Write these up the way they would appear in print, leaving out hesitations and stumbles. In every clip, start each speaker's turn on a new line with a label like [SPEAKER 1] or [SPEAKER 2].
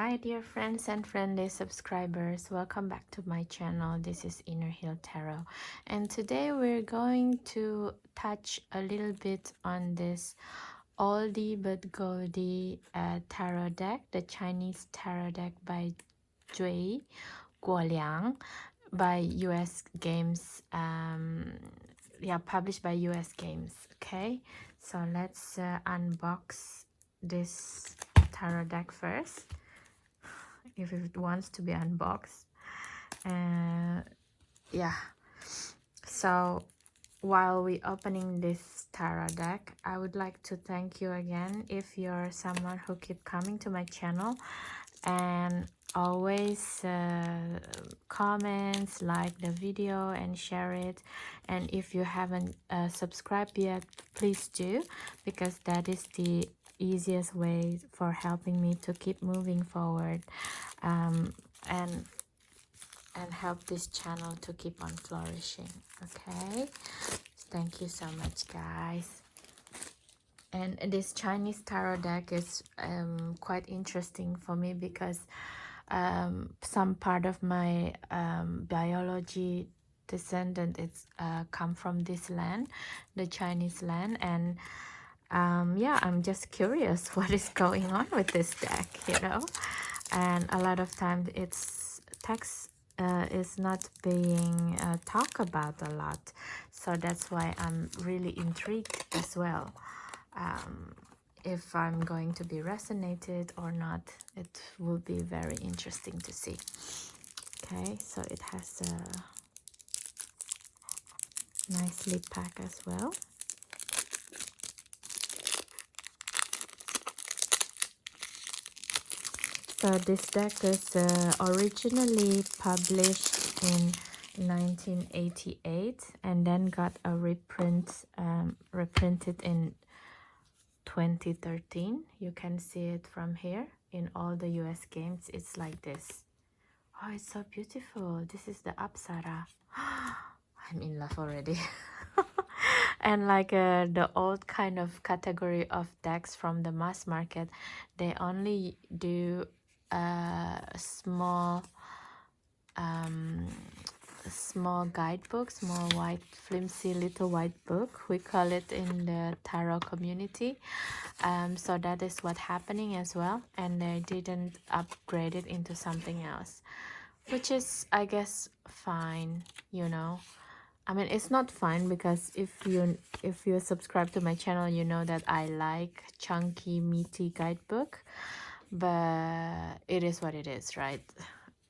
[SPEAKER 1] Hi dear friends and friendly subscribers, welcome back to my channel. This is Inner Hill Tarot, and today we're going to touch a little bit on this oldie but goldie tarot deck, the Chinese tarot deck by Jui Guoliang by US Games, published by US Games. Okay, so let's unbox this tarot deck first, if it wants to be unboxed. Yeah, so while we opening this tarot deck, I would like to thank you again if you're someone who keep coming to my channel and always comments, like the video and share it. And if you haven't subscribed yet, please do, because that is the easiest way for helping me to keep moving forward, and help this channel to keep on flourishing. Okay, thank you so much, guys. And this Chinese tarot deck is quite interesting for me because some part of my biology descendant is come from this land, the Chinese land, and yeah, I'm just curious what is going on with this deck, and a lot of times it's text is not being talked about a lot, so that's why I'm really intrigued as well. If I'm going to be resonated or not, it will be very interesting to see. Okay, so it has a nice lip pack as well. So this deck is originally published in 1988 and then got a reprint, reprinted in 2013. You can see it from here in all the US games. It's like this. Oh, it's so beautiful. This is the Apsara. I'm in love already. And like the old kind of category of decks from the mass market, they only do small guidebook, small white flimsy little white book, we call it in the tarot community. So that is what happening as well, and they didn't upgrade it into something else, which is, I guess, fine. I mean, it's not fine because if you subscribe to my channel, you know that I like chunky, meaty guidebook, but it is what it is, right?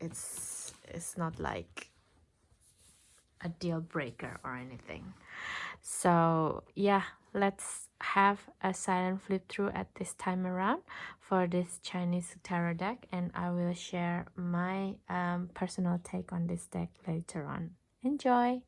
[SPEAKER 1] It's not like a deal breaker or anything. So yeah, let's have a silent flip through at this time around for this Chinese tarot deck, and I will share my personal take on this deck later on. Enjoy.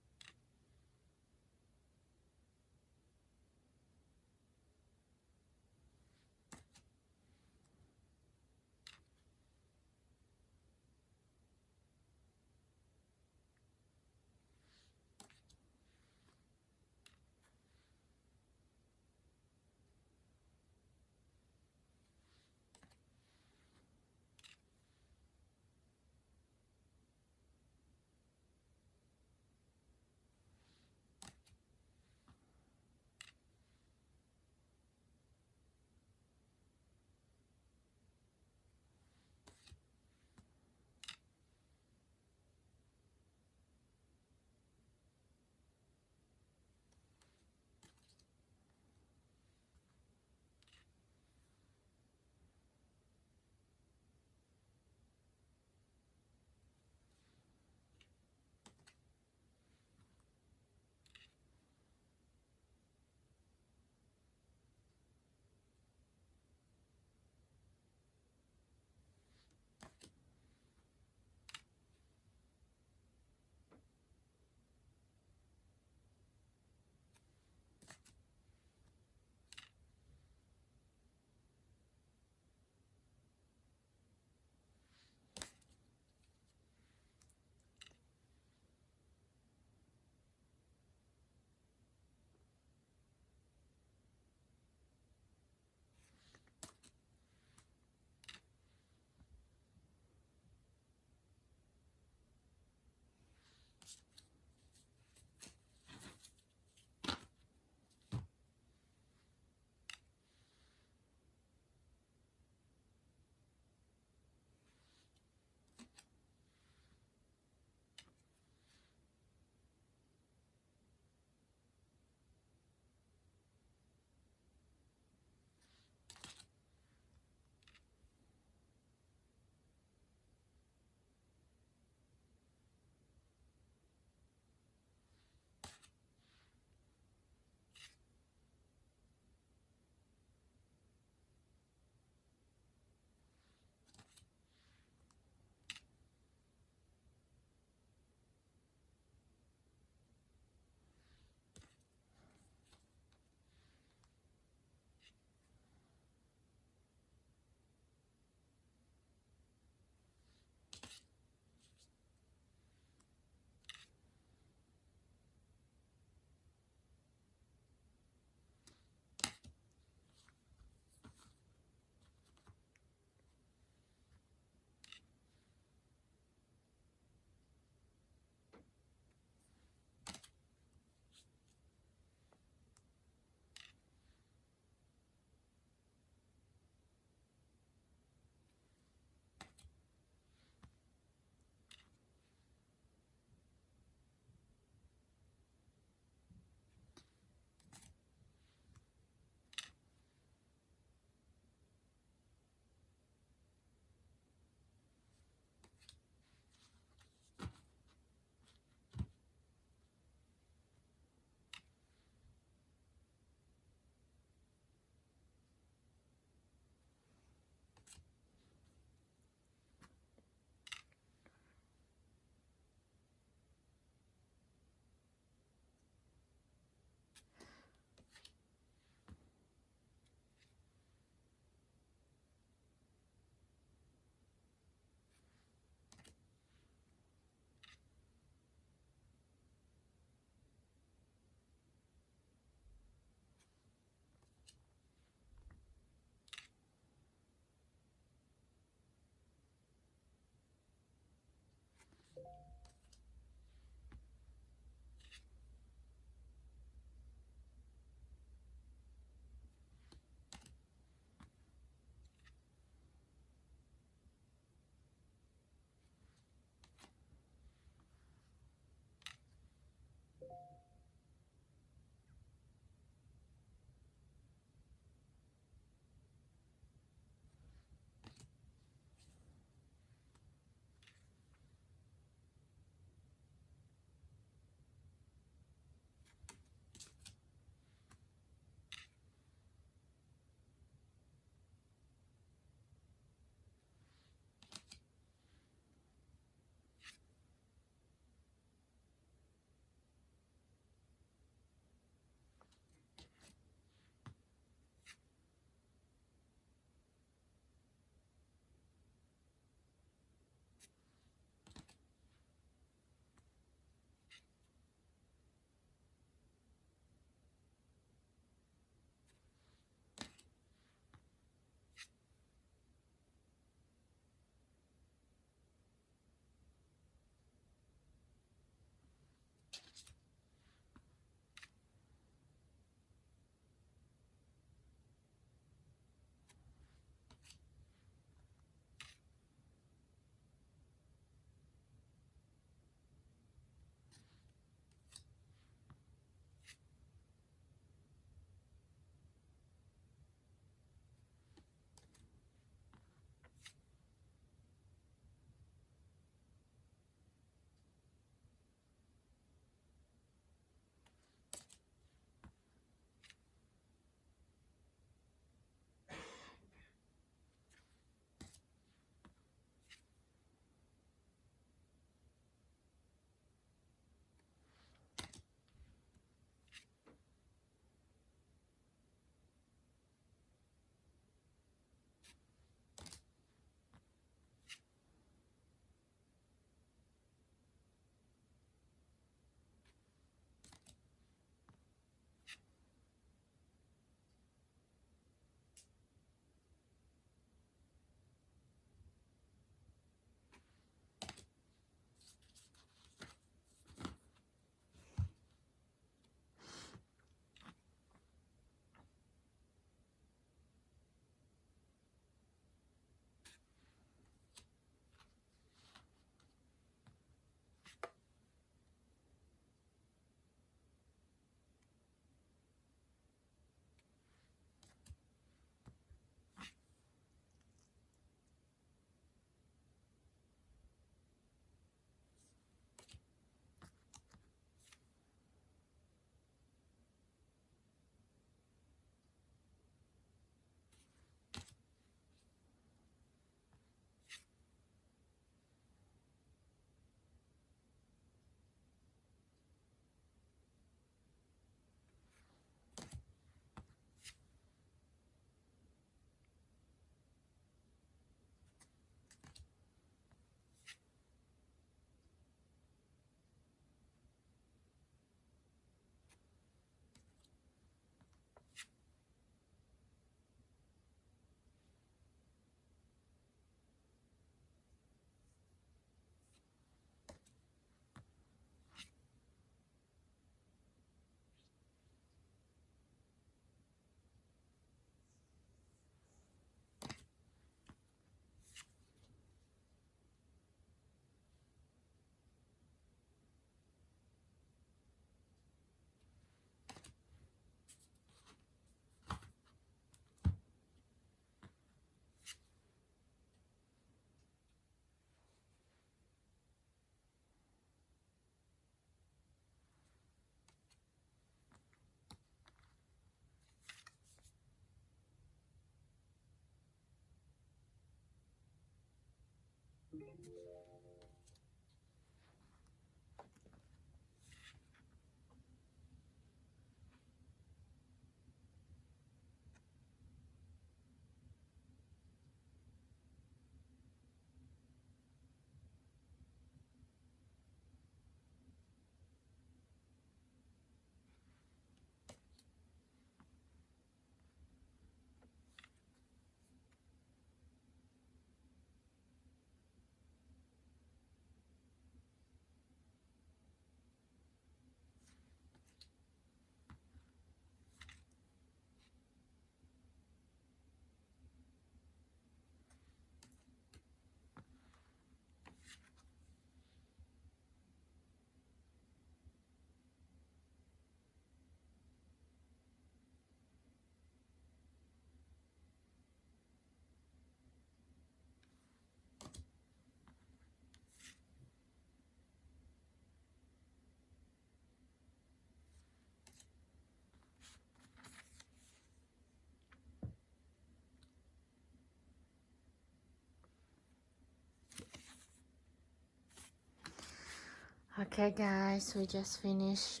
[SPEAKER 1] Okay guys, we just finished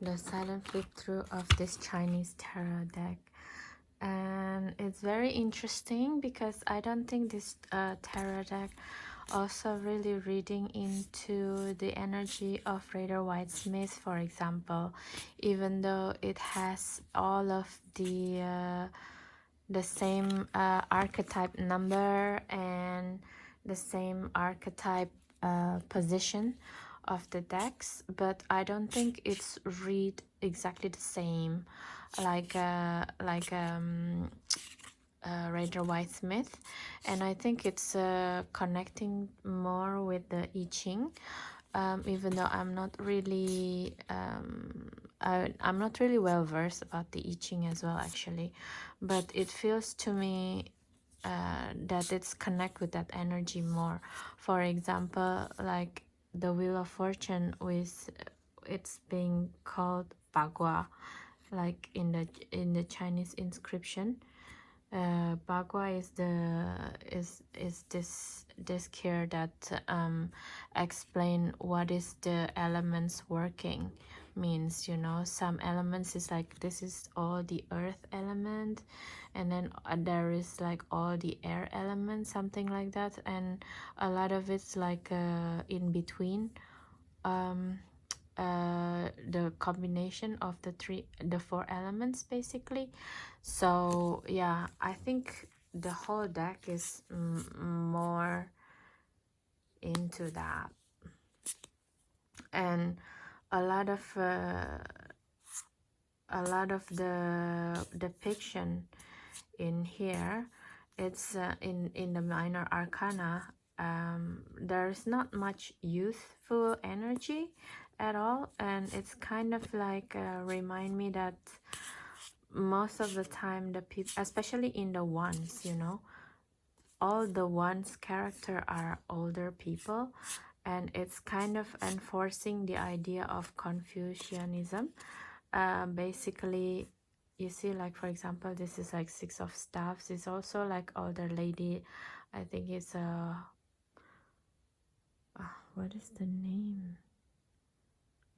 [SPEAKER 1] the silent flip through of this Chinese tarot deck, and it's very interesting because I don't think this tarot deck also really reading into the energy of Rider White Smith, for example, even though it has all of the same archetype number and the same archetype position of the decks, but I don't think it's read exactly the same like Rider White Smith, and I think it's connecting more with the I Ching, even though I'm not really well versed about the I Ching as well actually, but it feels to me that it's connect with that energy more. For example, like the Wheel of Fortune with it's being called Bagua, like in the Chinese inscription. Bagua is this care that explain what is the elements working means, you know. Some elements is like this is all the earth element, and then there is like all the air elements, something like that, and a lot of it's like in between, the combination of the four elements basically. So yeah, I think the whole deck is more into that, and a lot of the depiction in here, it's in the minor arcana. There's not much youthful energy at all, and it's kind of like remind me that most of the time the people, especially in the ones, you know, all the ones character are older people, and it's kind of enforcing the idea of Confucianism. Basically, you see, like for example, this is like Six of Staffs. It's also like older lady. I think it's a what is the name?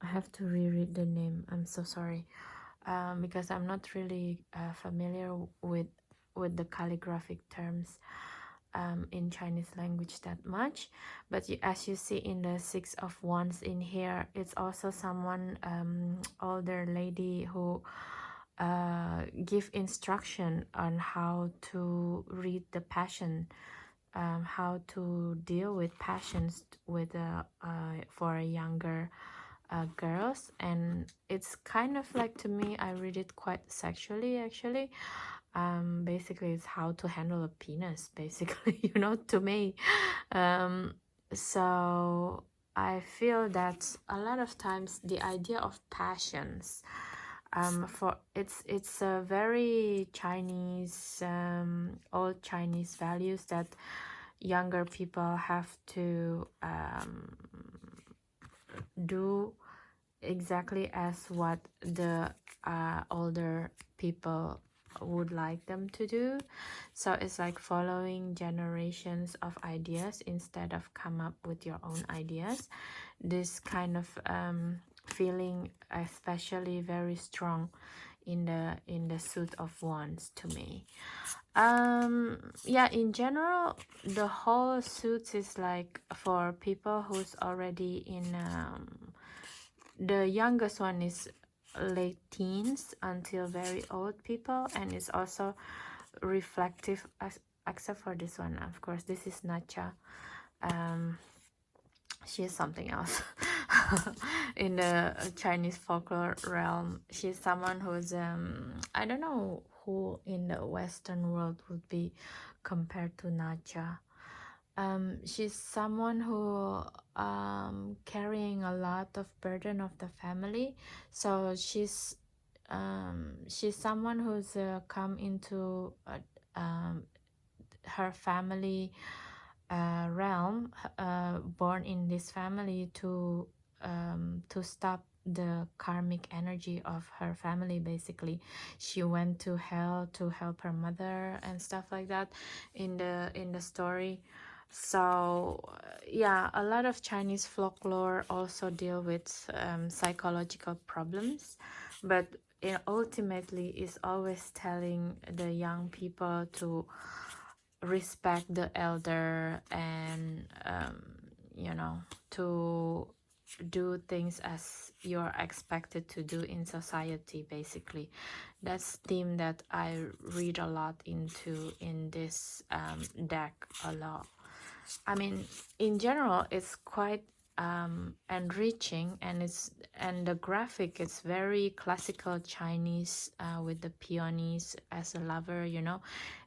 [SPEAKER 1] I have to reread the name. I'm so sorry, because I'm not really familiar with the calligraphic terms in Chinese language that much. But as you see in the Six of Wands in here, it's also someone older lady who give instruction on how to read the passion, how to deal with passions with for a younger girls. And it's kind of like, to me, I read it quite sexually actually. Basically it's how to handle a penis basically, you know, to me. So I feel that a lot of times the idea of passions, for it's a very Chinese, old Chinese values that younger people have to do exactly as what the older people would like them to do. So it's like following generations of ideas instead of come up with your own ideas. This kind of feeling especially very strong in the suit of wands to me. Yeah, in general the whole suits is like for people who's already in the youngest one is late teens until very old people, and it's also reflective except for this one, of course. This is Nacha. She is something else. In the Chinese folklore realm, she's someone who's I don't know who in the Western world would be compared to Nacha. She's someone who carrying a lot of burden of the family. So she's someone who's come into her family realm, born in this family to stop the karmic energy of her family. Basically, she went to hell to help her mother and stuff like that in the story. So yeah, a lot of Chinese folklore also deal with psychological problems, but it ultimately is always telling the young people to respect the elder and you know, to do things as you're expected to do in society. Basically, that's theme that I read a lot into in this deck a lot. I mean, in general, it's quite enriching, and the graphic is very classical Chinese, with the peonies as a lover. You know,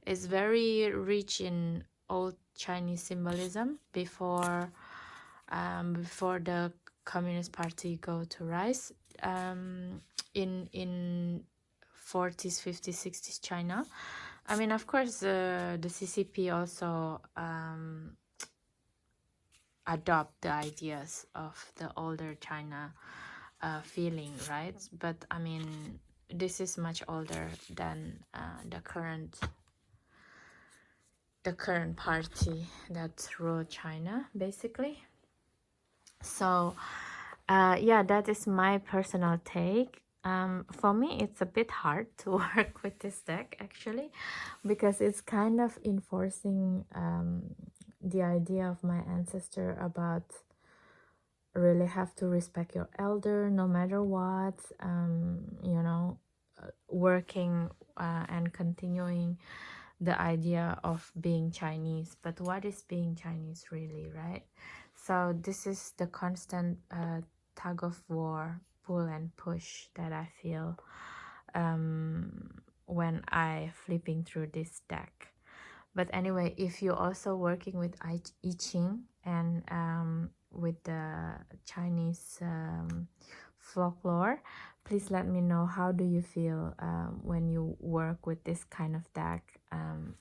[SPEAKER 1] it's very rich in old Chinese symbolism before the Communist Party go to rise in 40s, 50s, 60s China. I mean, of course, the CCP also adopt the ideas of the older China feeling, right? But I mean, this is much older than the current party that rule China, basically. So yeah, that is my personal take. For me, it's a bit hard to work with this deck actually, because it's kind of enforcing the idea of my ancestor about really have to respect your elder no matter what. You know, working and continuing the idea of being Chinese. But what is being Chinese really, right? So this is the constant tug of war, pull and push that I feel when I flipping through this deck. But anyway, if you're also working with I Ching and with the Chinese folklore, please let me know, how do you feel when you work with this kind of deck.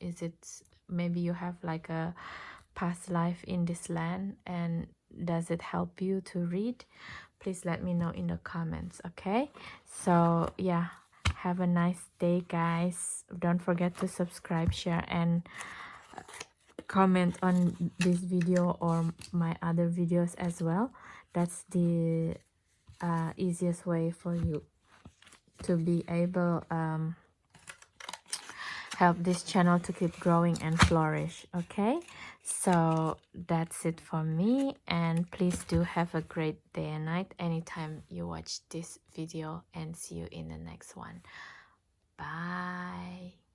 [SPEAKER 1] Is it, maybe you have like a past life in this land, and does it help you to read? Please let me know in the comments. Okay, so yeah, have a nice day, guys. Don't forget to subscribe, share, and comment on this video or my other videos as well. That's the easiest way for you to be able help this channel to keep growing and flourish. Okay, so that's it for me, and please do have a great day and night anytime you watch this video, and see you in the next one. Bye.